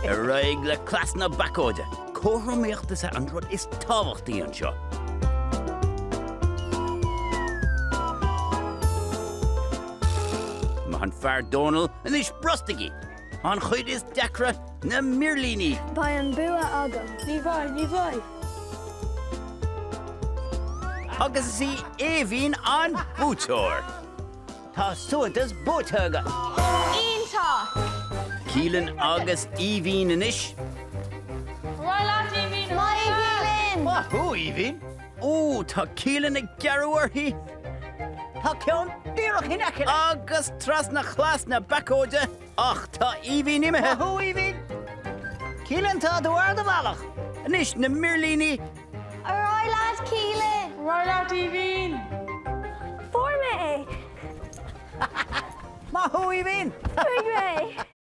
Raig le clas na bacóide. Córaíochtas an rud is tábhachtaí an seo. Má an fear Donal an is brostigi. An chuid is decra na mirlíní. Ba an bua agam. Ní bhai. Agus is í éhín an bútóir. Tá suadas bútóga. Ínta. Cílan agus íhín inis. Roileat Evie. Linn. Wahoo, Evie. Ó, tá cílan ag gearúirthaí. Tá ceann díreach in aice. Agus tras na chlas na bacóide. Ach, tá íhín imethe. Wahoo, Evie. Cílan tá dúar do bhealach. Anis na mirlíní. Roileat Keelan. Roileat Evie. Forma é. Wahoo, Evie. Hooray.